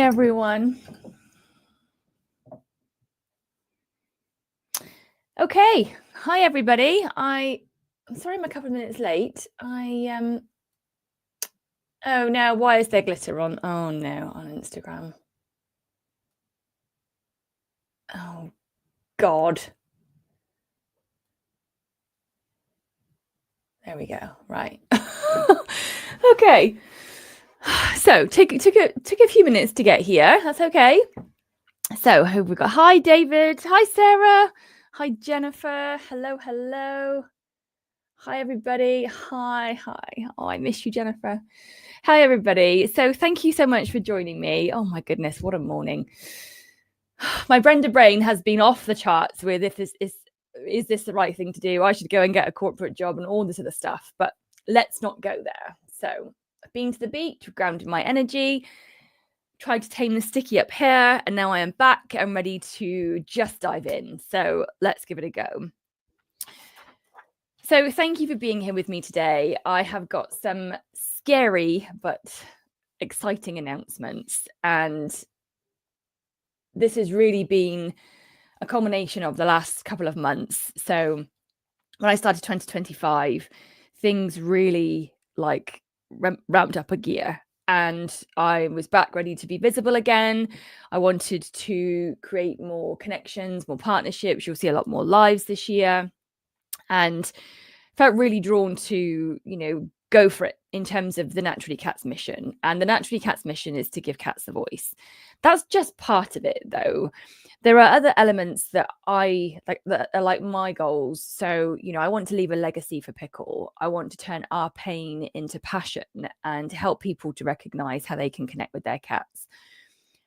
everyone. Okay. Hi, everybody. I'm sorry I'm a couple of minutes late. Oh no, why is there glitter on? Oh no, on Instagram. Oh God. There we go. Right. Okay. So took a few minutes to get here. That's okay. So who we got? Hi, David. Hi, Sarah. Hi, Jennifer. Hello. Hi, everybody. Hi. Oh, I miss you, Jennifer. Hi, everybody. So thank you so much for joining me. Oh my goodness, what a morning. My Brenda brain has been off the charts with if this is this the right thing to do? I should go and get a corporate job and all this other stuff, but let's not go there. So I've been to the beach, grounded my energy, tried to tame the sticky up here, and now I am back and ready to just dive in. So let's give it a go. So thank you for being here with me today. I have got some scary but exciting announcements, and this has really been a culmination of the last couple of months. So when I started 2025, things really ramped up a gear, and I was back ready to be visible again. I wanted to create more connections, more partnerships. You'll see a lot more lives this year, and felt really drawn to, go for it in terms of the Naturally Cats mission. And the Naturally Cats mission is to give cats a voice. That's just part of it, though. There are other elements that I like that are like my goals. So, I want to leave a legacy for Pickle. I want to turn our pain into passion and help people to recognize how they can connect with their cats.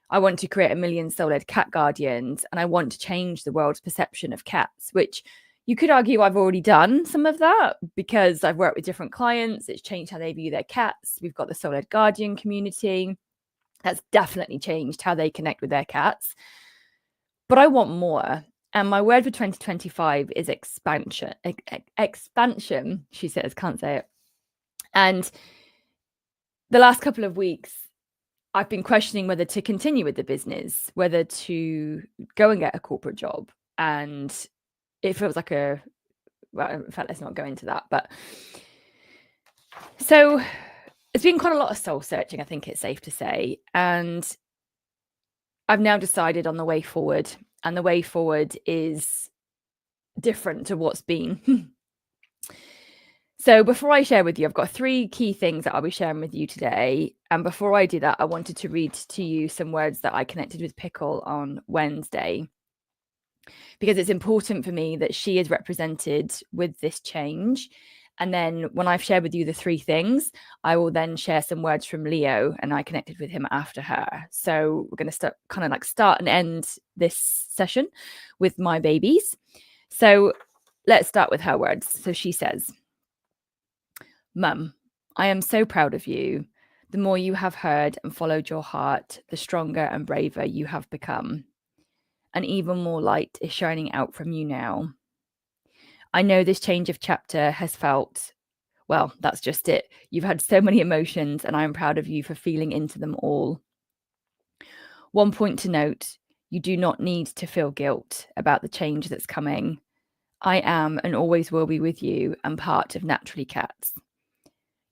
I want to create 1 million soul-led cat guardians, and I want to change the world's perception of cats, which you could argue I've already done some of that because I've worked with different clients. It's changed how they view their cats. We've got the soul-led guardian community. That's definitely changed how they connect with their cats. But I want more. And my word for 2025 is expansion. Expansion, she says, can't say it. And the last couple of weeks, I've been questioning whether to continue with the business, whether to go and get a corporate job. And it feels like in fact, let's not go into that. But so it's been quite a lot of soul searching, I think it's safe to say. And I've now decided on the way forward. And the way forward is different to what's been. So before I share with you, I've got 3 key things that I'll be sharing with you today. And before I do that, I wanted to read to you some words that I connected with Pickle on Wednesday, because it's important for me that she is represented with this change. And then when I've shared with you the 3 things, I will then share some words from Leo, and I connected with him after her. So we're going to start and end this session with my babies. So let's start with her words. So she says, "Mum, I am so proud of you. The more you have heard and followed your heart, the stronger and braver you have become. And even more light is shining out from you now. I know this change of chapter has felt, well, that's just it. You've had so many emotions, and I'm proud of you for feeling into them all. One point to note, you do not need to feel guilt about the change that's coming. I am and always will be with you and part of Naturally Cats.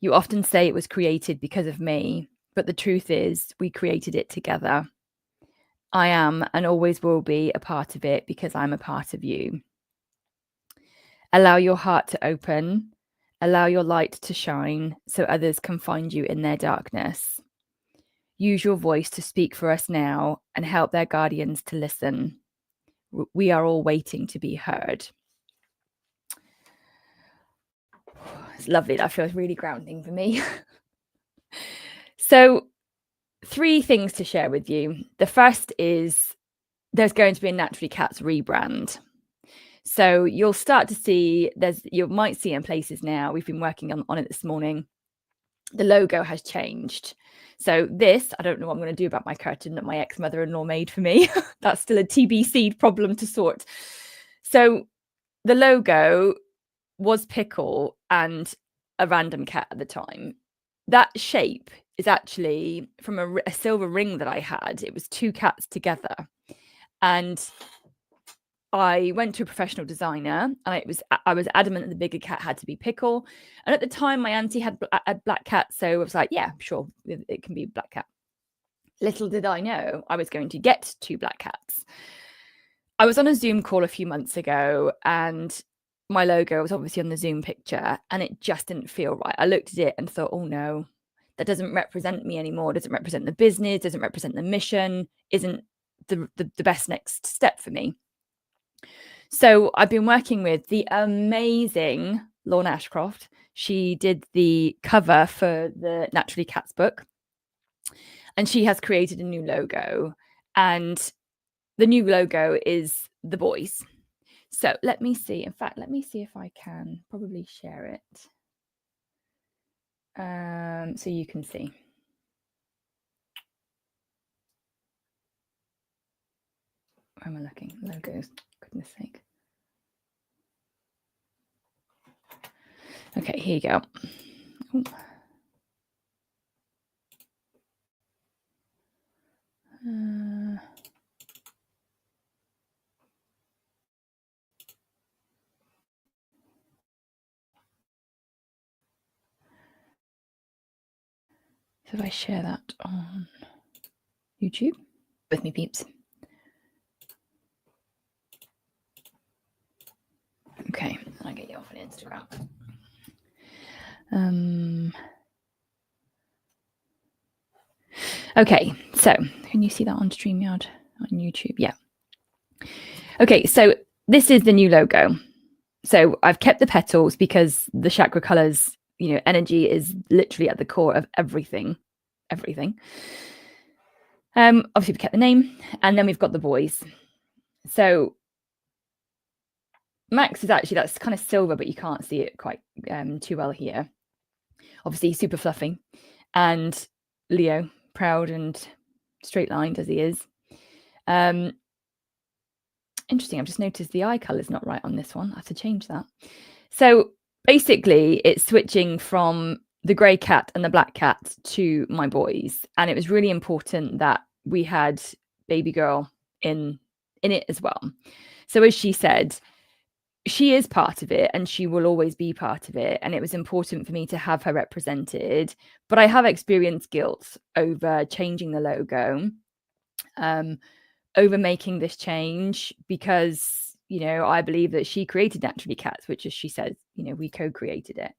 You often say it was created because of me, but the truth is we created it together. I am and always will be a part of it because I'm a part of you. Allow your heart to open. Allow your light to shine so others can find you in their darkness. Use your voice to speak for us now and help their guardians to listen. We are all waiting to be heard." It's lovely. That feels really grounding for me. So 3 things to share with you. The first is there's going to be a Naturally Cats rebrand. So you'll start to see, you might see in places now, we've been working on it this morning, the logo has changed. So this, I don't know what I'm going to do about my curtain that my ex-mother-in-law made for me. That's still a TBC problem to sort. So the logo was Pickle and a random cat at the time. That shape is actually from a silver ring that I had. It was 2 cats together. And I went to a professional designer, and I was adamant that the bigger cat had to be Pickle. And at the time, my auntie had black cat, so I was like, yeah, sure, it can be black cat. Little did I know I was going to get 2 black cats. I was on a Zoom call a few months ago, and my logo was obviously on the Zoom picture, and it just didn't feel right. I looked at it and thought, oh no, that doesn't represent me anymore. Doesn't represent the business, doesn't represent the mission, isn't the best next step for me. So I've been working with the amazing Lorna Ashcroft. She did the cover for the Naturally Cats book, and she has created a new logo. And the new logo is the boys. So let me see. In fact, let me see if I can probably share it. So you can see. Where am I looking? Logos, goodness sake. Okay, here you go. Ooh. So if I share that on YouTube with me, peeps. Okay, I'll get you off on Instagram. Okay, so can you see that on StreamYard on YouTube? Yeah. Okay, so this is the new logo. So I've kept the petals because the chakra colors, energy is literally at the core of everything. Obviously we kept the name, and then we've got the boys. So Max is actually, that's kind of silver, but you can't see it quite too well here. Obviously, he's super fluffy. And Leo, proud and straight-lined as he is. Interesting, I've just noticed the eye color is not right on this one. I have to change that. So basically, it's switching from the grey cat and the black cat to my boys. And it was really important that we had baby girl in it as well. So as she said, she is part of it, and she will always be part of it. And it was important for me to have her represented. But I have experienced guilt over changing the logo, over making this change, because, I believe that she created Naturally Cats, which, as she says, we co-created it.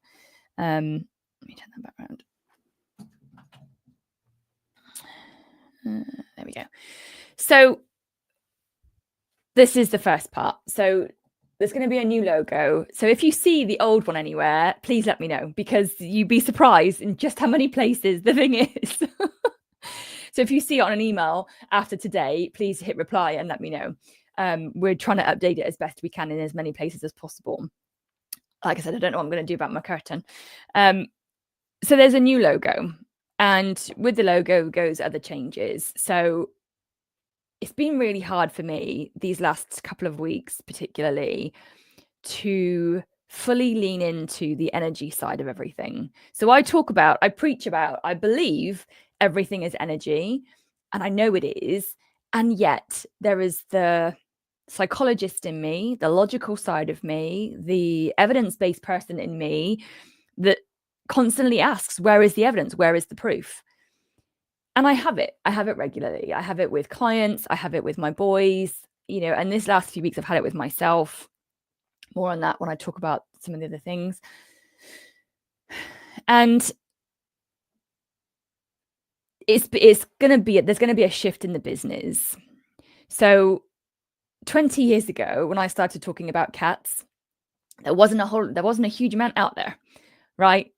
Let me turn that back around. There we go. So this is the first part. So there's going to be a new logo. So if you see the old one anywhere, please let me know, because you'd be surprised in just how many places the thing is. So if you see it on an email after today, please hit reply and let me know. We're trying to update it as best we can in as many places as possible. Like I said, I don't know what I'm going to do about my curtain. So there's a new logo, and with the logo goes other changes. So it's been really hard for me these last couple of weeks, particularly, to fully lean into the energy side of everything. So I preach about, I believe everything is energy, and I know it is. And yet there is the psychologist in me, the logical side of me, the evidence-based person in me that constantly asks, where is the evidence? Where is the proof? And I have it regularly. I have it with clients. I have it with my boys, and this last few weeks I've had it with myself. More on that when I talk about some of the other things. And there's going to be a shift in the business. So 20 years ago, when I started talking about cats, there wasn't a huge amount out there, right?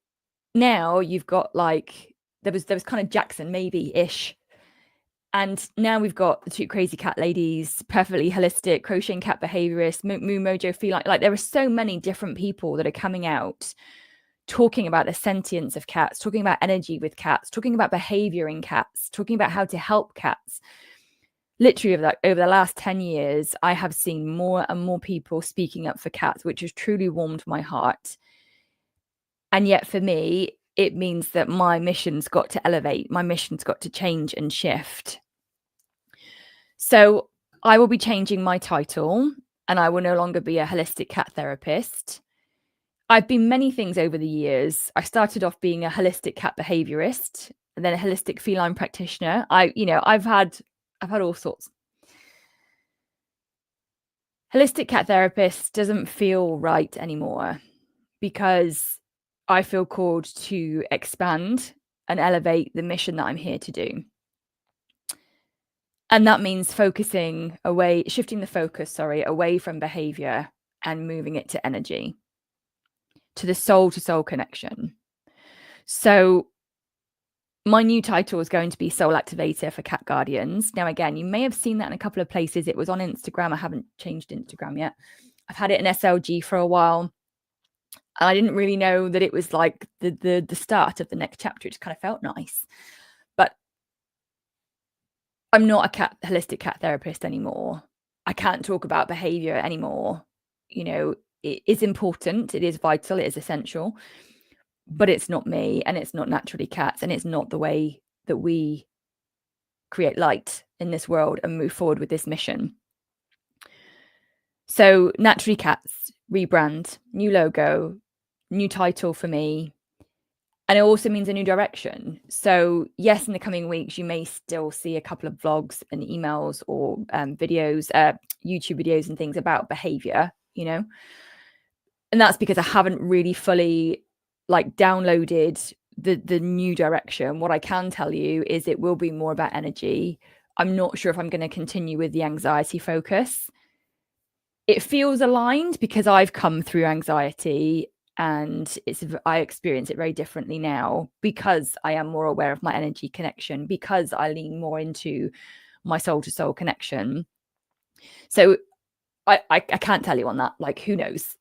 Now you've got there was kind of Jackson maybe-ish. And now we've got the 2 crazy cat ladies, perfectly holistic, crocheting cat behaviorist, Moo Mojo feline. Like, there are so many different people that are coming out talking about the sentience of cats, talking about energy with cats, talking about behavior in cats, talking about how to help cats. Literally, over the last 10 years, I have seen more and more people speaking up for cats, which has truly warmed my heart. And yet for me, it means that my mission's got to elevate, my mission's got to change and shift. So I will be changing my title, and I will no longer be a holistic cat therapist. I've been many things over the years. I started off being a holistic cat behaviorist, and then a holistic feline practitioner. I've had all sorts. Holistic cat therapist doesn't feel right anymore because I feel called to expand and elevate the mission that I'm here to do. And that means shifting the focus, away from behavior and moving it to energy, to the soul to soul connection. So my new title is going to be Soul Activator for Cat Guardians. Now, again, you may have seen that in a couple of places. It was on Instagram. I haven't changed Instagram yet. I've had it in SLG for a while. And I didn't really know that it was like the start of the next chapter. It just kind of felt nice. But I'm not a holistic cat therapist anymore. I can't talk about behavior anymore. It is important. It is vital. It is essential. But it's not me, and it's not naturally cats, and it's not the way that we create light in this world and move forward with this mission. So Naturally Cats, rebrand, new logo, new title for me. And it also means a new direction. So yes, in the coming weeks, you may still see a couple of vlogs and emails or videos, YouTube videos and things about behavior, and that's because I haven't really fully downloaded the new direction. What I can tell you is it will be more about energy. I'm not sure if I'm going to continue with the anxiety focus. It feels aligned because I've come through anxiety and I experience it very differently now because I am more aware of my energy connection, because I lean more into my soul to soul connection. So I can't tell you on that. Who knows?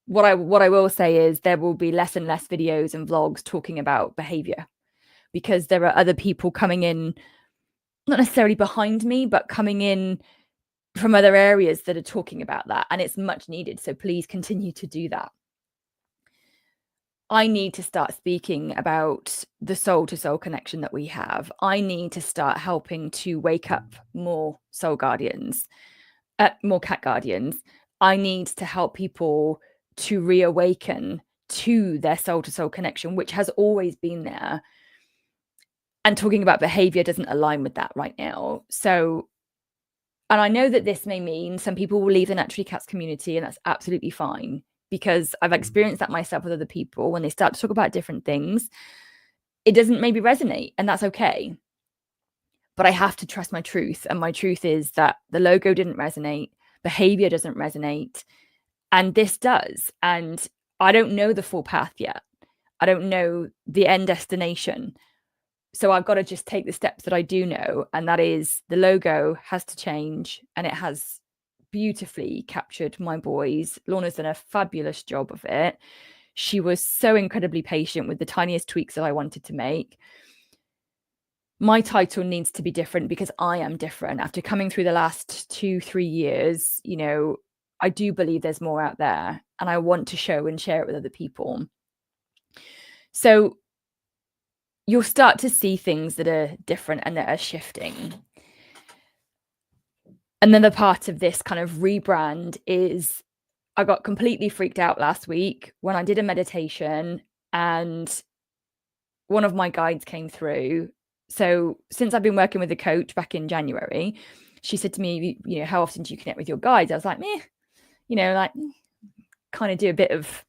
What I will say is there will be less and less videos and vlogs talking about behavior because there are other people coming in, not necessarily behind me, but coming in from other areas that are talking about that, and it's much needed. So please continue to do that. I need to start speaking about the soul to soul connection that we have. I need to start helping to wake up more soul guardians, more cat guardians. I need to help people to reawaken to their soul to soul connection, which has always been there. And talking about behavior doesn't align with that right now. So, and I know that this may mean some people will leave the Naturally Cats community, and that's absolutely fine, because I've experienced that myself with other people. When they start to talk about different things, it doesn't maybe resonate, and that's okay. But I have to trust my truth. And my truth is that the logo didn't resonate, behavior doesn't resonate, and this does. And I don't know the full path yet. I don't know the end destination. So I've got to just take the steps that I do know. And that is the logo has to change, and it has beautifully captured my boys. Lorna's done a fabulous job of it. She was so incredibly patient with the tiniest tweaks that I wanted to make. My title needs to be different because I am different. After coming through the last 2-3 years, I do believe there's more out there, and I want to show and share it with other people. So you'll start to see things that are different and that are shifting. Another part of this kind of rebrand is I got completely freaked out last week when I did a meditation and one of my guides came through. So since I've been working with a coach back in January, she said to me, how often do you connect with your guides? I was like, kind of do a bit of,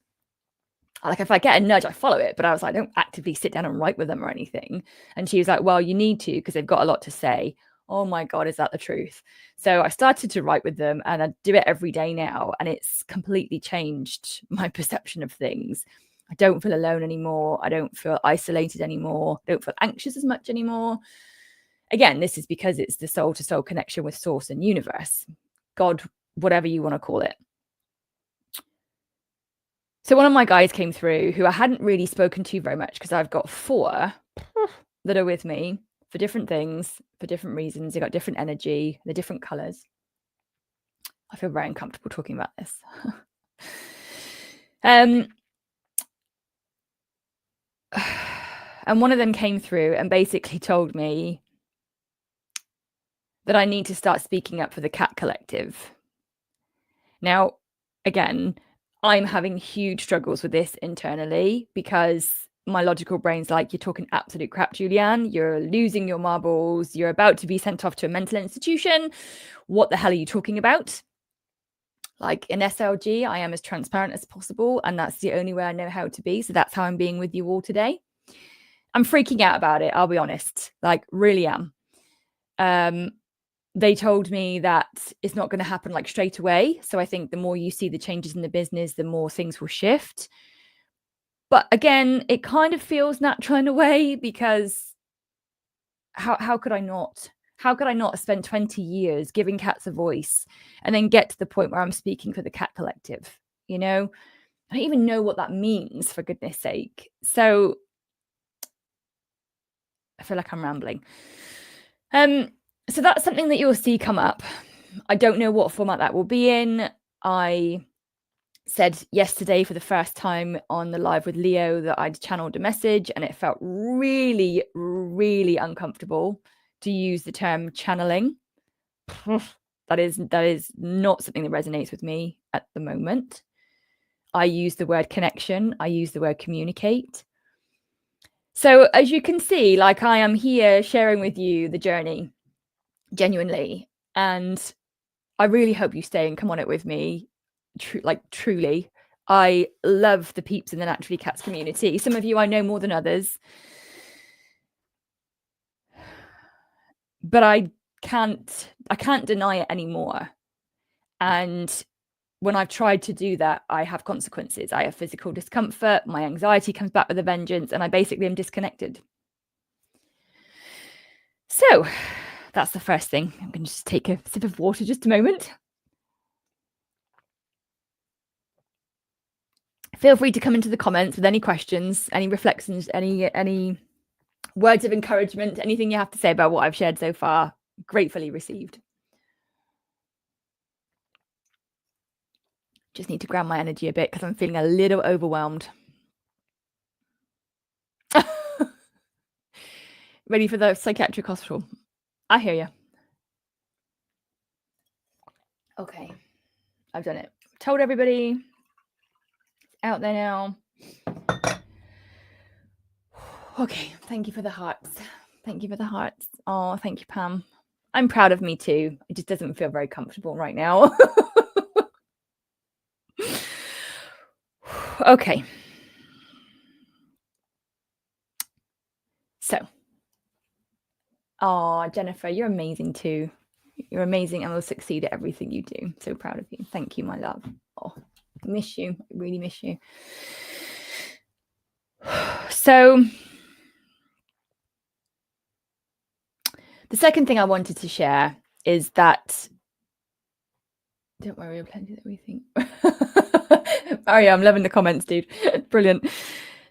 if I get a nudge, I follow it. But I was like, I don't actively sit down and write with them or anything. And she was like, well, you need to, because they've got a lot to say. Oh my God, is that the truth? So I started to write with them, and I do it every day now. And it's completely changed my perception of things. I don't feel alone anymore. I don't feel isolated anymore. I don't feel anxious as much anymore. Again, this is because it's the soul to soul connection with source and universe, God, whatever you want to call it. So one of my guides came through who I hadn't really spoken to very much, because I've got 4 that are with me for different things, for different reasons. They got different energy, they're different colors. I feel very uncomfortable talking about this. And one of them came through and basically told me that I need to start speaking up for the cat collective. Now, again, I'm having huge struggles with this internally because my logical brain's like, you're talking absolute crap, Julianne. You're losing your marbles. You're about to be sent off to a mental institution. What the hell are you talking about? Like in SLG, I am as transparent as possible, and that's the only way I know how to be. So that's how I'm being with you all today. I'm freaking out about it, I'll be honest. Like, really am. They told me that it's not going to happen like straight away. So I think the more you see the changes in the business, the more things will shift. But again, it kind of feels natural in a way, because how could I not? How could I not spend 20 years giving cats a voice and then get to the point where I'm speaking for the cat collective? You know, I don't even know what that means, for goodness sake. So I feel like I'm rambling. So that's something that you'll see come up. I don't know what format that will be in. I said yesterday for the first time on the live with Leo that I'd channeled a message, and it felt really, really uncomfortable to use the term channeling. That is not something that resonates with me at the moment. I use the word connection. I use the word communicate. So as you can see, like, I am here sharing with you the journey, genuinely. And I really hope you stay and come on it with me. Truly. I love the peeps in the Naturally Cats community. Some of you I know more than others. But I can't deny it anymore. And when I've tried to do that, I have consequences. I have physical discomfort. My anxiety comes back with a vengeance, and I basically am disconnected. So that's the first thing. I'm going to just take a sip of water just a moment. Feel free to come into the comments with any questions, any reflections, any words of encouragement, anything you have to say about what I've shared so far. Gratefully received. Just need to ground my energy a bit because I'm feeling a little overwhelmed. Ready for the psychiatric hospital. I hear you. Okay, I've done it. Told everybody. Out there now. Okay, thank you for the hearts. Thank you for the hearts. Oh, thank you, Pam. I'm proud of me too. It just doesn't feel very comfortable right now. Okay. So, Jennifer, you're amazing too. You're amazing and will succeed at everything you do. So proud of you. Thank you, my love. Oh, I miss you. I really miss you. So the second thing I wanted to share is that, don't worry, we're plenty that we think. Oh yeah, I'm loving the comments, dude. Brilliant.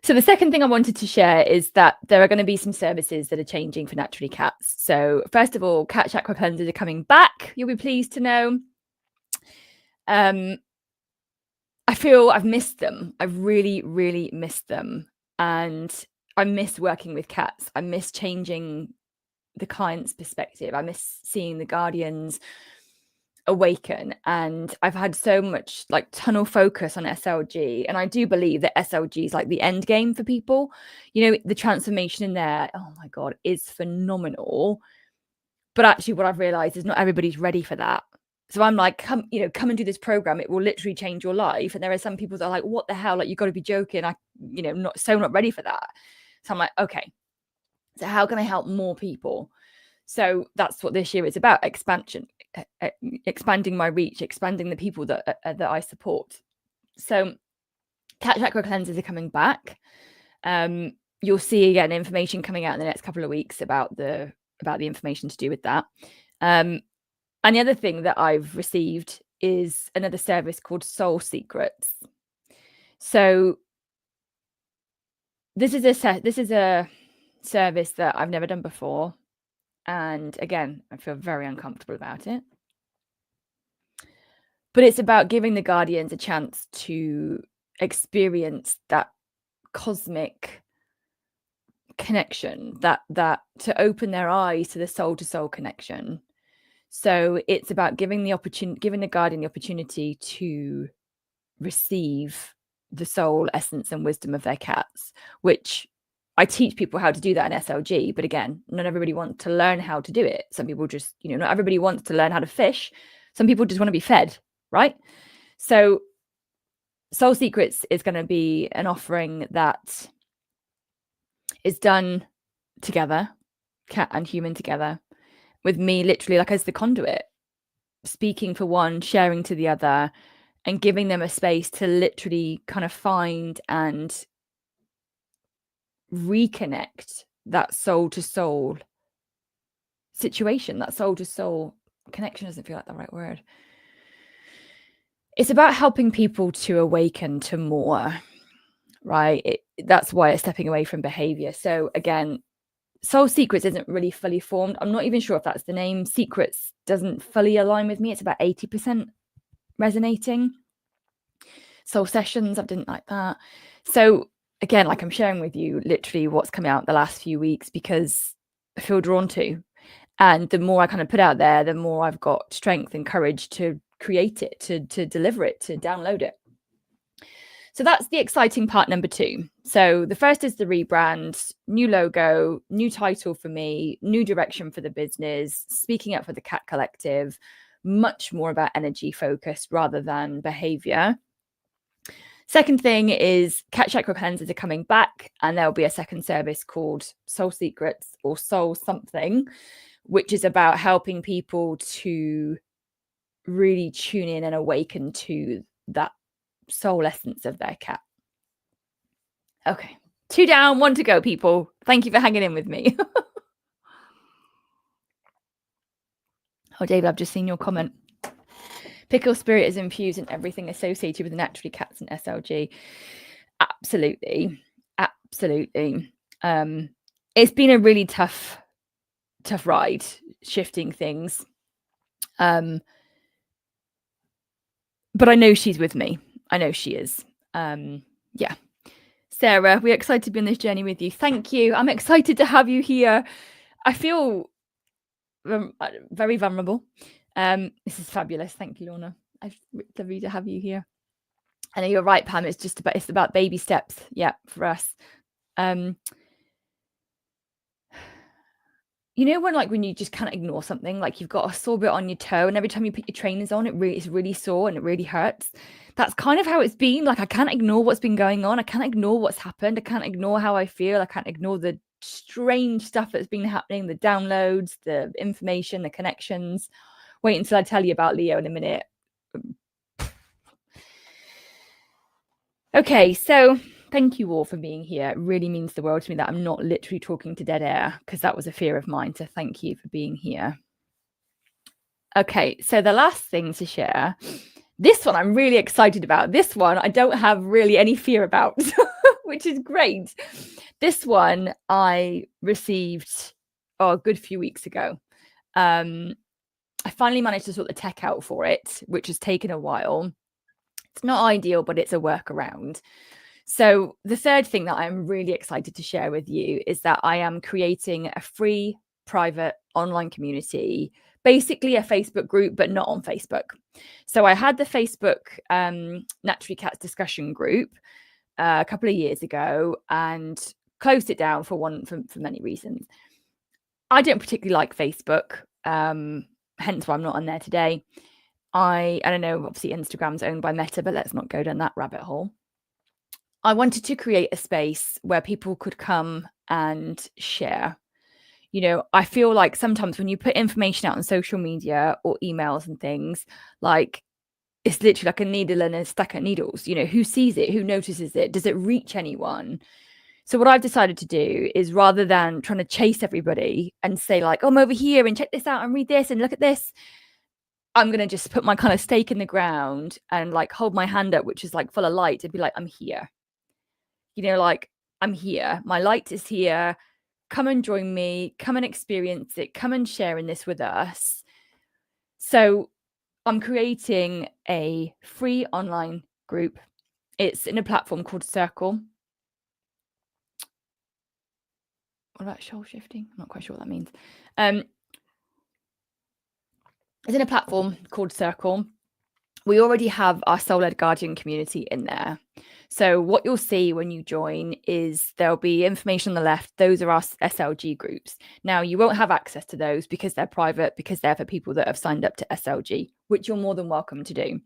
So the second thing I wanted to share is that there are going to be some services that are changing for Naturally Cats. So first of all, cat chakra cleansers are coming back. You'll be pleased to know. I feel I've missed them. I've really, really missed them. And I miss working with cats. I miss changing the client's perspective. I miss seeing the guardians awaken. And I've had so much like tunnel focus on SLG. And I do believe that SLG is like the end game for people. You know, the transformation in there, oh my God, is phenomenal. But actually what I've realized is not everybody's ready for that. So I'm like, come and do this program. It will literally change your life. And there are some people that are like, what the hell? Like, you've got to be joking. Not ready for that. So I'm like, okay, so how can I help more people? So that's what this year is about: expansion, expanding my reach, expanding the people that I support. So cat chakra cleansers are coming back. You'll see again information coming out in the next couple of weeks about the information to do with that. And the other thing that I've received is another service called Soul Secrets. So this is a service that I've never done before. And again, I feel very uncomfortable about it. But it's about giving the guardians a chance to experience that cosmic connection, that to open their eyes to the soul connection. So it's about giving the guardian the opportunity to receive the soul essence and wisdom of their cats, which I teach people how to do that in SLG. But again, not everybody wants to learn how to do it. Some people just, not everybody wants to learn how to fish. Some people just want to be fed, right? So Soul Secrets is going to be an offering that is done together, cat and human together, with me literally like as the conduit, speaking for one, sharing to the other, and giving them a space to literally kind of find and reconnect that soul to soul situation. That soul to soul connection doesn't feel like the right word. It's about helping people to awaken to more, right? That's why it's stepping away from behavior. So again, Soul Secrets isn't really fully formed. I'm not even sure if that's the name. Secrets doesn't fully align with me. It's about 80% resonating. Soul Sessions, I didn't like that. So again, like I'm sharing with you literally what's come out the last few weeks because I feel drawn to. And the more I kind of put out there, the more I've got strength and courage to create it, to deliver it, to download it. So that's the exciting part number 2. So the first is the rebrand, new logo, new title for me, new direction for the business, speaking up for the Cat Collective, much more about energy focused rather than behavior. Second thing is Cat Chakra cleansers are coming back, and there'll be a second service called Soul Secrets or Soul something, which is about helping people to really tune in and awaken to that soul essence of their cat. Okay, 2 down, 1 to go, people. Thank you for hanging in with me. Oh, David, I've just seen your comment. Pickle spirit is infused in everything associated with naturally cats and SLG. Absolutely. It's been a really tough ride, shifting things. But I know she's with me. I know she is. Yeah. Sarah, we're excited to be on this journey with you. Thank you. I'm excited to have you here. I feel very vulnerable. This is fabulous. Thank you, Lorna. It's lovely to have you here. I know you're right, Pam. It's about baby steps. Yeah, for us. You know when you just can't ignore something, like you've got a sore bit on your toe, and every time you put your trainers on, it's really sore and it really hurts. That's kind of how it's been. Like I can't ignore what's been going on. I can't ignore what's happened. I can't ignore how I feel. I can't ignore the strange stuff that's been happening, the downloads, the information, the connections. Wait until I tell you about Leo in a minute. Okay, so thank you all for being here. It really means the world to me that I'm not literally talking to dead air, because that was a fear of mine. So thank you for being here. Okay, so the last thing to share, this one I'm really excited about. This one I don't have really any fear about, which is great. This one I received a good few weeks ago. I finally managed to sort the tech out for it, which has taken a while. It's not ideal, but it's a workaround. So the third thing that I'm really excited to share with you is that I am creating a free private online community, basically a Facebook group, but not on Facebook. So I had the Facebook Naturally Cats discussion group a couple of years ago and closed it down for many reasons. I don't particularly like Facebook, hence why I'm not on there today. I don't know, obviously Instagram's owned by Meta, but let's not go down that rabbit hole. I wanted to create a space where people could come and share. I feel like sometimes when you put information out on social media or emails and things, like it's literally like a needle and a stack of needles. Who sees it? Who notices it? Does it reach anyone? So what I've decided to do is, rather than trying to chase everybody and say like, oh, I'm over here and check this out and read this and look at this, I'm going to just put my kind of stake in the ground and like hold my hand up, which is like full of light, and be like, I'm here. Like I'm here. My light is here. Come and join me. Come and experience it. Come and share in this with us. So I'm creating a free online group. It's in a platform called Circle. What about shoal shifting? I'm not quite sure what that means. It's in a platform called Circle. We already have our Soul-Led Guardian community in there. So what you'll see when you join is there'll be information on the left. Those are our SLG groups. Now, you won't have access to those because they're private, because they're for people that have signed up to SLG, which you're more than welcome to do.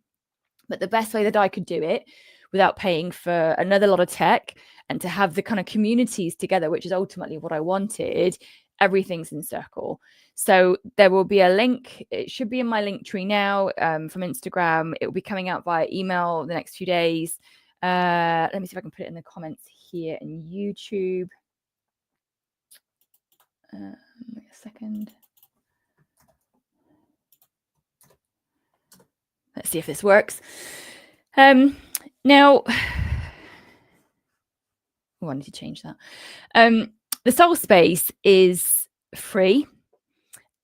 But the best way that I could do it without paying for another lot of tech and to have the kind of communities together, which is ultimately what I wanted, everything's in Circle. So there will be a link. It should be in my link tree now from Instagram. It will be coming out via email the next few days. Let me see if I can put it in the comments here in YouTube. Wait a second. Let's see if this works. Now, I need to change that. The Soul Space is free,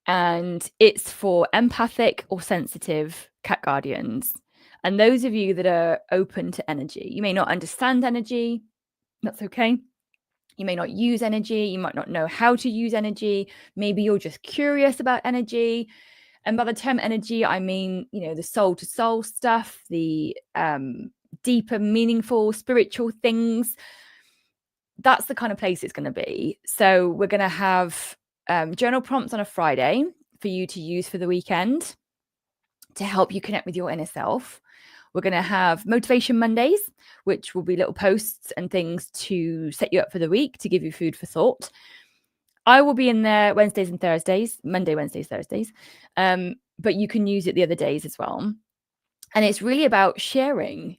and it's for empathic or sensitive cat guardians. And those of you that are open to energy, you may not understand energy. That's okay. You may not use energy. You might not know how to use energy. Maybe you're just curious about energy. And by the term energy, I mean, the soul to soul stuff, the deeper, meaningful, spiritual things. That's the kind of place it's going to be. So we're going to have journal prompts on a Friday for you to use for the weekend to help you connect with your inner self. We're going to have Motivation Mondays, which will be little posts and things to set you up for the week, to give you food for thought. I will be in there Wednesdays and Thursdays, Monday, Wednesdays, Thursdays, but you can use it the other days as well. And it's really about sharing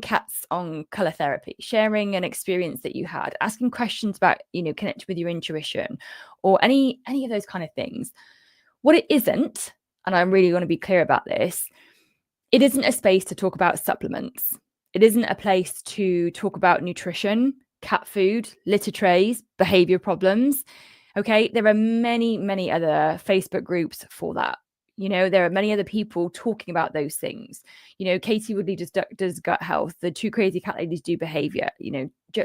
cats on color therapy, sharing an experience that you had, asking questions about, connecting with your intuition or any of those kind of things. What it isn't, and I really want to be clear about this, it isn't a space to talk about supplements. It isn't a place to talk about nutrition, cat food, litter trays, behavior problems. Okay, there are many, many other Facebook groups for that. There are many other people talking about those things. Katie Woodley does gut health. The Two Crazy Cat Ladies do behavior.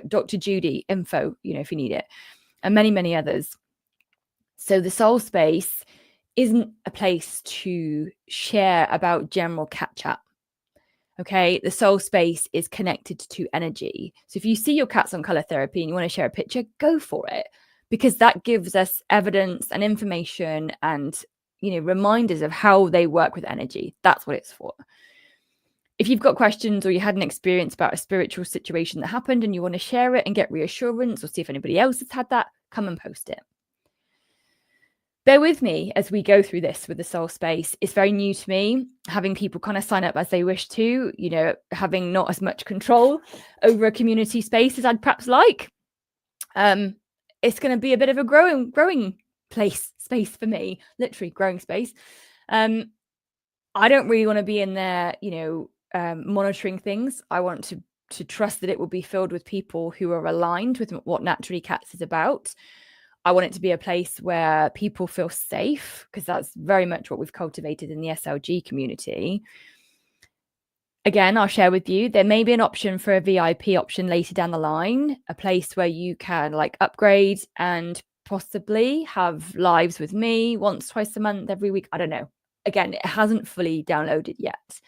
Dr. Judy, info, if you need it, and many, many others. So the Soul Space isn't a place to share about general cat chat. Okay, the Soul Space is connected to energy. So if you see your cats on color therapy and you want to share a picture, go for it, because that gives us evidence and information and reminders of how they work with energy. That's what it's for. If you've got questions or you had an experience about a spiritual situation that happened and you want to share it and get reassurance or see if anybody else has had that, come and post it. Bear with me as we go through this with the Soul Space. It's very new to me, having people kind of sign up as they wish to, having not as much control over a community space as I'd perhaps like. It's going to be a bit of a growing space for me, literally growing space. I don't really want to be in there, monitoring things. I want to trust that it will be filled with people who are aligned with what Naturally Cats is about. I want it to be a place where people feel safe, because that's very much what we've cultivated in the SLG community. Again, I'll share with you, there may be an option for a VIP option later down the line, a place where you can upgrade and possibly have lives with me once, twice a month, every week. I don't know. Again, it hasn't fully downloaded yet.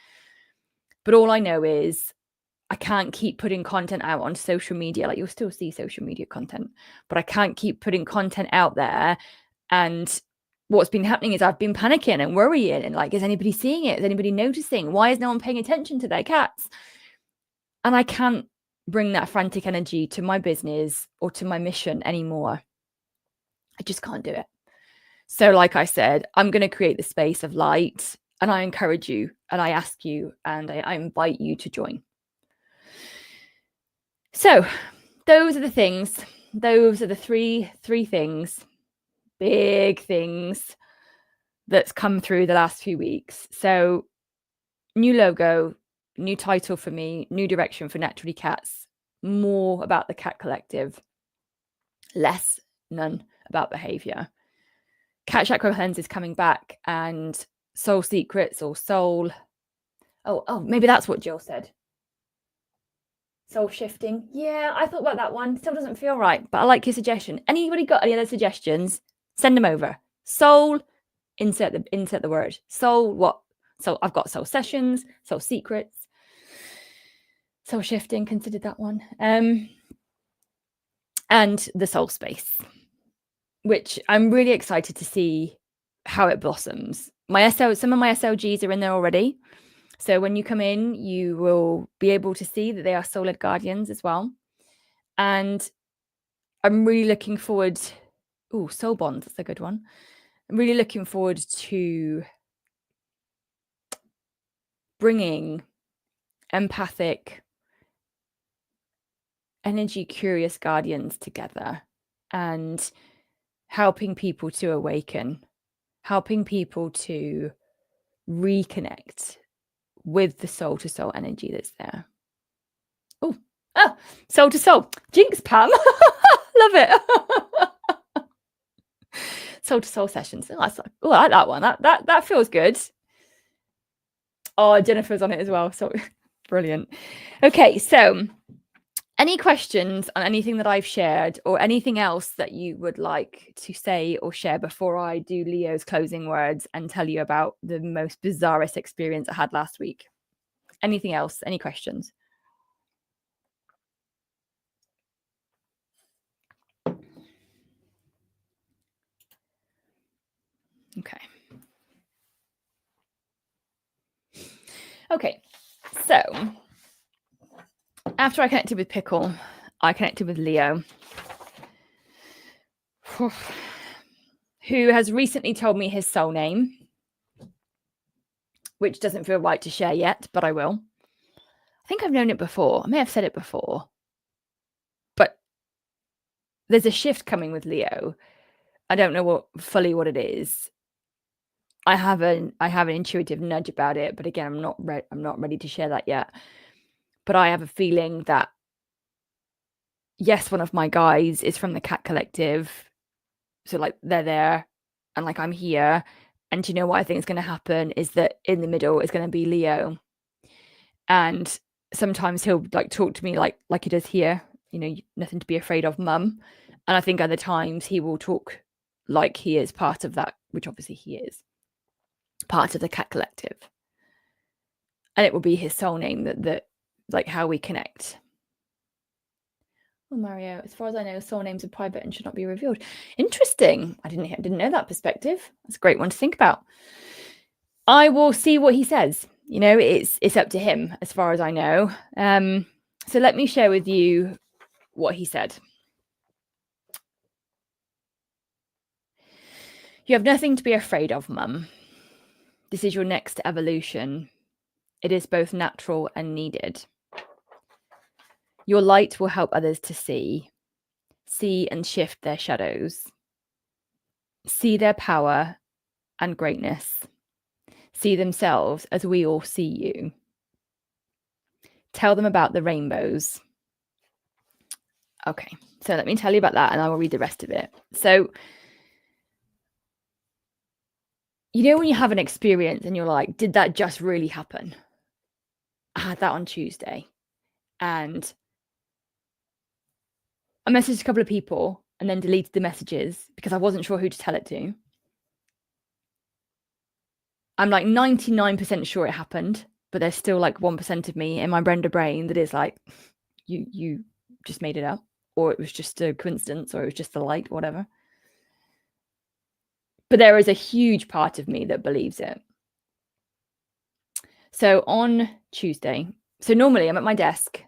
But all I know is I can't keep putting content out on social media. You'll still see social media content, but I can't keep putting content out there. And what's been happening is I've been panicking and worrying and is anybody seeing it? Is anybody noticing? Why is no one paying attention to their cats? And I can't bring that frantic energy to my business or to my mission anymore. I just can't do it. So like I said, I'm going to create the space of light, and I encourage you and I ask you and I invite you to join. So those are the things. Those are the three things, big things that's come through the last few weeks. So new logo, new title for me, new direction for Naturally Cats, more about the Cat Collective, none about behavior. Cat Chakra Cleanse is coming back, and Soul Secrets or Soul. Oh, maybe that's what Jill said. Soul shifting. Yeah, I thought about that one. Still doesn't feel right, but I like your suggestion. Anybody got any other suggestions? Send them over. Soul, insert the word. Soul what? So I've got soul sessions, soul secrets, soul shifting, considered that one. And the soul space, which I'm really excited to see how it blossoms. Some of my SLGs are in there already. So when you come in, you will be able to see that they are soul-led guardians as well. And I'm really looking forward. Oh, soul bonds, that's a good one. I'm really looking forward to bringing empathic, energy curious guardians together and helping people to awaken, helping people to reconnect with the soul to soul energy that's there. Soul to soul. Jinx, Pam. Love it. Soul to soul sessions. I like that one. That feels good. Oh, Jennifer's on it as well. So brilliant. Okay, so any questions on anything that I've shared or anything else that you would like to say or share before I do Leo's closing words and tell you about the most bizarrest experience I had last week? Anything else? Any questions? Okay, so after I connected with Pickle, I connected with Leo, who has recently told me his soul name, which doesn't feel right to share yet, but I will. I think I've known it before. I may have said it before, but there's a shift coming with Leo. I don't know fully what it is. I have an intuitive nudge about it, but again, I'm not ready to share that yet. But I have a feeling that yes, one of my guys is from the Cat Collective, so like they're there, and like I'm here. And you know what I think is going to happen is that in the middle is going to be Leo, and sometimes he'll like talk to me like he does here. You know, nothing to be afraid of, mum. And I think other times he will talk like he is part of that, which obviously he is part of the Cat Collective, and it will be his soul name that like how we connect. Well, Mario, as far as I know, soul names are private and should not be revealed. Interesting. I didn't know that perspective. That's a great one to think about. I will see what he says. You know, it's up to him as far as I know. So let me share with you what he said. You have nothing to be afraid of, Mum. This is your next evolution. It is both natural and needed. Your light will help others to see and shift their shadows, see their power and greatness, see themselves as we all see you. Tell them about the rainbows. Okay, so let me tell you about that and I will read the rest of it. So, you know, when you have an experience and you're like, did that just really happen? I had that on Tuesday and I messaged a couple of people and then deleted the messages because I wasn't sure who to tell it to. I'm like 99% sure it happened, but there's still like 1% of me in my Brenda brain that is like, you just made it up, or it was just a coincidence, or it was just the light, whatever. But there is a huge part of me that believes it. So on Tuesday, so normally I'm at my desk,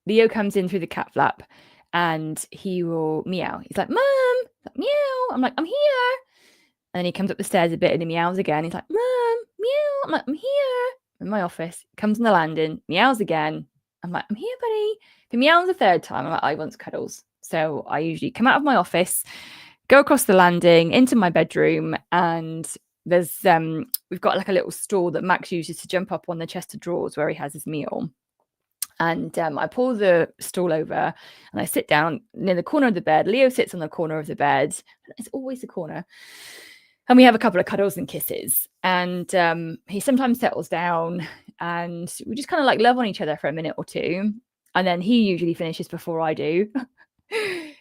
Leo comes in through the cat flap and he will meow. He's like, Mum, like, meow. I'm like, I'm here. And then he comes up the stairs a bit and he meows again. He's like, Mum, meow. I'm like, I'm here. In my office, comes on the landing, meows again. I'm like, I'm here, buddy. If he meows a third time, I'm like, I want cuddles. So I usually come out of my office, go across the landing into my bedroom, and there's we've got like a little stool that Max uses to jump up on the chest of drawers where he has his meal. And I pull the stool over and I sit down near the corner of the bed. Leo sits on the corner of the bed. It's always the corner. And we have a couple of cuddles and kisses. And he sometimes settles down and we just kind of like love on each other for a minute or two. And then he usually finishes before I do,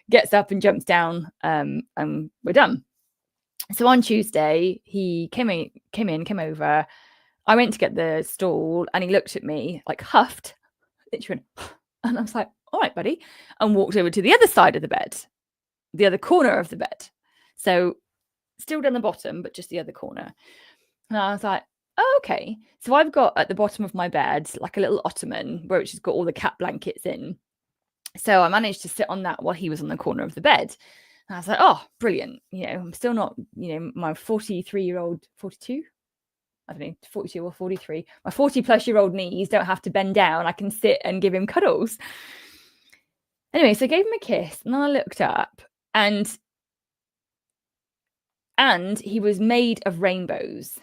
gets up and jumps down, and we're done. So on Tuesday, he came over. I went to get the stall and he looked at me like huffed, literally, and I was like, all right, buddy, and walked over to the other side of the bed, the other corner of the bed. So still down the bottom, but just the other corner. And I was like, oh, okay. So I've got at the bottom of my bed like a little ottoman where it's just got all the cat blankets in. So I managed to sit on that while he was on the corner of the bed. And I was like, oh, brilliant. I'm still not, my 43-year-old, 42? I don't know, 42 or 43. My 40-plus-year-old knees don't have to bend down. I can sit and give him cuddles. Anyway, so I gave him a kiss and I looked up and he was made of rainbows.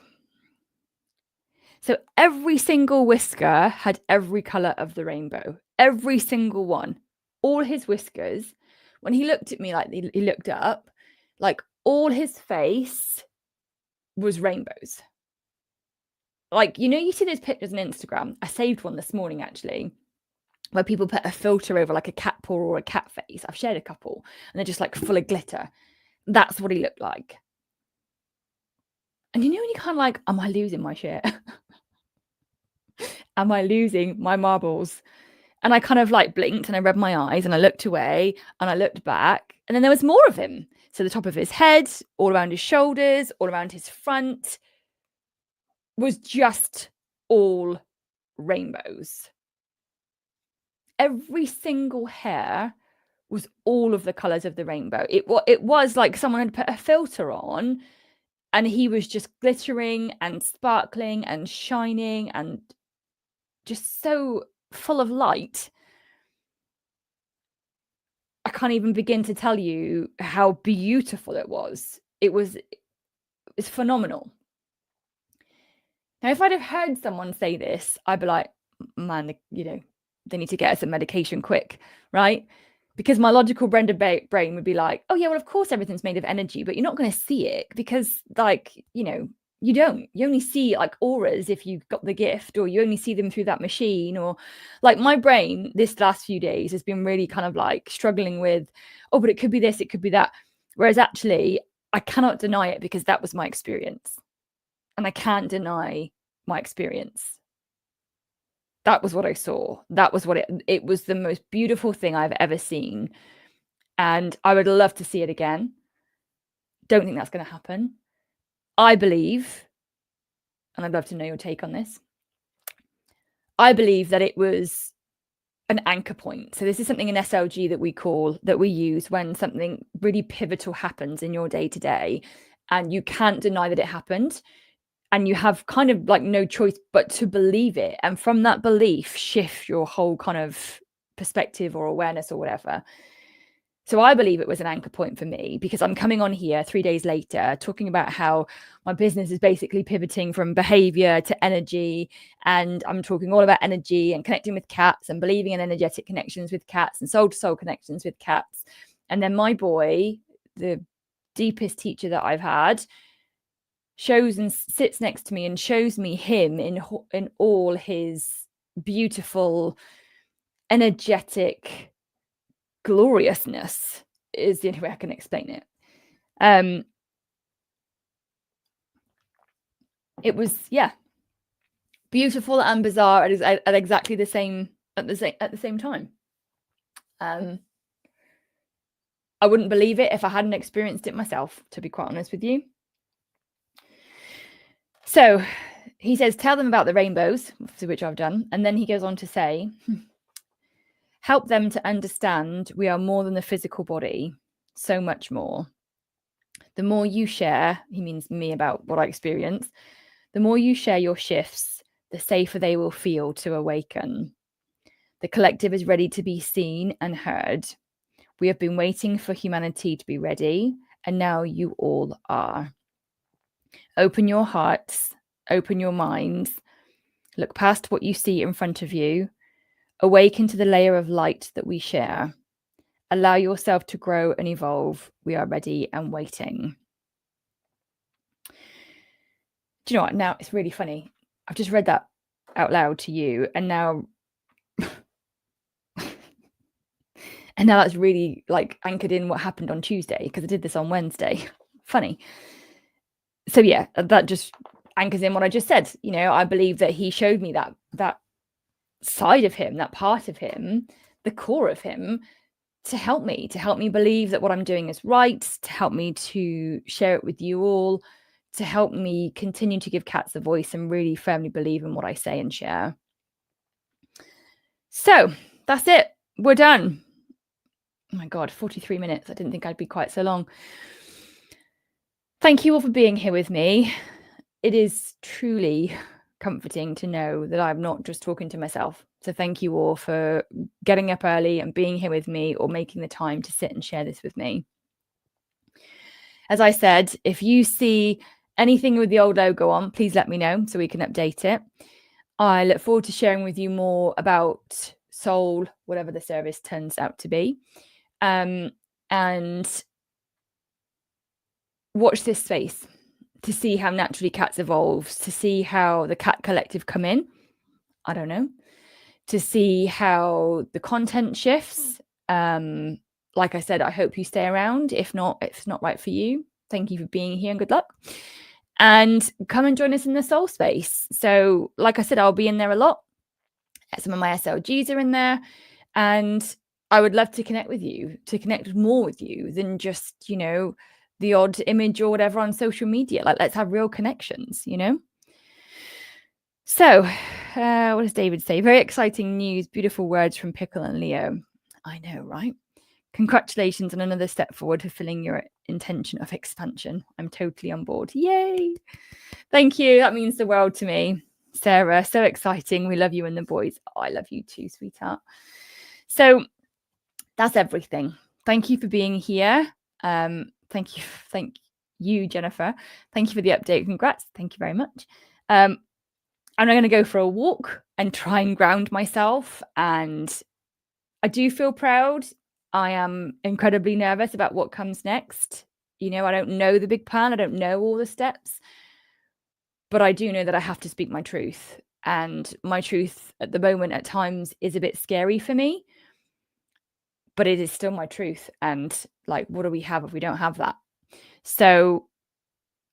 So every single whisker had every colour of the rainbow. Every single one. All his whiskers. When he looked at me, like he looked up, like all his face was rainbows. Like, you see those pictures on Instagram. I saved one this morning, actually, where people put a filter over like a cat paw or a cat face. I've shared a couple and they're just like full of glitter. That's what he looked like. And when you kind of like, am I losing my shit? Am I losing my marbles? And I kind of like blinked and I rubbed my eyes and I looked away and I looked back and then there was more of him. So the top of his head, all around his shoulders, all around his front was just all rainbows. Every single hair was all of the colors of the rainbow. It was like someone had put a filter on and he was just glittering and sparkling and shining and just so full of light. I can't even begin to tell you how beautiful it was. It's phenomenal. Now, if I'd have heard someone say this, I'd be like, man, they need to get us some medication quick, right? Because my logical brain would be like, oh yeah, well, of course everything's made of energy, but you're not going to see it because you don't. You only see like auras if you've got the gift, or you only see them through that machine, or like my brain this last few days has been really kind of like struggling with, oh, but it could be this, it could be that. Whereas actually, I cannot deny it because that was my experience. And I can't deny my experience. That was what I saw. That was what it was the most beautiful thing I've ever seen. And I would love to see it again. Don't think that's going to happen. I believe, and I'd love to know your take on this, I believe that it was an anchor point. So this is something in SLG that we use when something really pivotal happens in your day-to-day and you can't deny that it happened. And you have kind of like no choice but to believe it. And from that belief, shift your whole kind of perspective or awareness or whatever. So I believe it was an anchor point for me because I'm coming on here 3 days later talking about how my business is basically pivoting from behavior to energy. And I'm talking all about energy and connecting with cats and believing in energetic connections with cats and soul-to-soul connections with cats. And then my boy, the deepest teacher that I've had, shows and sits next to me and shows me him in all his beautiful, energetic gloriousness is the only way I can explain it. It was, beautiful and bizarre at exactly the same at the same time. I wouldn't believe it if I hadn't experienced it myself, to be quite honest with you. So he says, tell them about the rainbows, which I've done. And then he goes on to say, help them to understand we are more than the physical body, so much more. The more you share, he means me, about what I experience, the more you share your shifts, the safer they will feel to awaken. The collective is ready to be seen and heard. We have been waiting for humanity to be ready, and now you all are. Open your hearts, open your minds, look past what you see in front of you, awaken to the layer of light that we share. Allow yourself to grow and evolve. We are ready and waiting. Do you know what? Now it's really funny. I've just read that out loud to you, and now And now that's really like anchored in what happened on Tuesday, because I did this on Wednesday. Funny. So yeah, that just anchors in what I just said. You know, I believe that he showed me that side of him, that part of him, the core of him, to help me believe that what I'm doing is right, to help me to share it with you all, to help me continue to give cats a voice and really firmly believe in what I say and share. So that's it. We're done. Oh my God, 43 minutes. I didn't think I'd be quite so long. Thank you all for being here with me. It is truly comforting to know that I'm not just talking to myself. So thank you all for getting up early and being here with me, or making the time to sit and share this with me. As I said, if you see anything with the old logo on, please let me know so we can update it. I look forward to sharing with you more about Soul, whatever the service turns out to be. And watch this space to see how Naturally Cats evolves, to see how the Cat Collective come in. I don't know. To see how the content shifts. Like I said, I hope you stay around. If not, it's not right for you. Thank you for being here and good luck. And come and join us in the Soul space. So, like I said, I'll be in there a lot. Some of my SLGs are in there. And I would love to connect with you, to connect more with you than just, you know, the odd image or whatever on social media. Like, let's have real connections, you know? So, what does David say? Very exciting news. Beautiful words from Pickle and Leo. I know, right? Congratulations on another step forward, fulfilling your intention of expansion. I'm totally on board. Yay. Thank you. That means the world to me. Sarah, so exciting. We love you and the boys. Oh, I love you too, sweetheart. So that's everything. Thank you for being here. Thank you, Jennifer. Thank you for the update. Congrats. Thank you very much. I'm going to go for a walk and try and ground myself. And I do feel proud. I am incredibly nervous about what comes next. You know, I don't know the big plan. I don't know all the steps. But I do know that I have to speak my truth. And my truth at the moment at times is a bit scary for me. But it is still my truth. And like, what do we have if we don't have that? So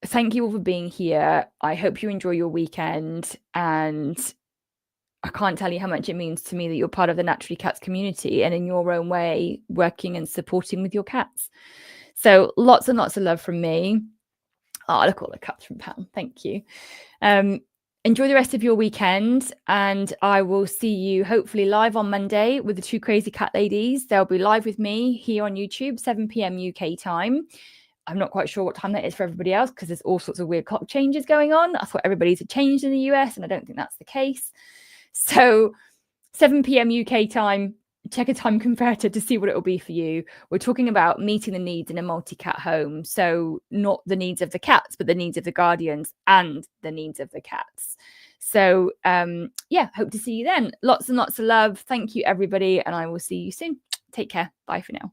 thank you all for being here. I hope you enjoy your weekend. And I can't tell you how much it means to me that you're part of the Naturally Cats community and in your own way working and supporting with your cats. So lots and lots of love from me. Oh, look, all the cats from Pam. Thank you. Enjoy the rest of your weekend, and I will see you hopefully live on Monday with the two crazy cat ladies. They'll be live with me here on YouTube, 7 p.m. UK time. I'm not quite sure what time that is for everybody else because there's all sorts of weird clock changes going on. I thought everybody's had changed in the US, and I don't think that's the case. So 7 p.m. UK time, check a time converter to see what it will be for you. We're talking about meeting the needs in a multi-cat home. So not the needs of the cats, but the needs of the guardians and the needs of the cats. So yeah, hope to see you then. Lots and lots of love. Thank you, everybody. And I will see you soon. Take care. Bye for now.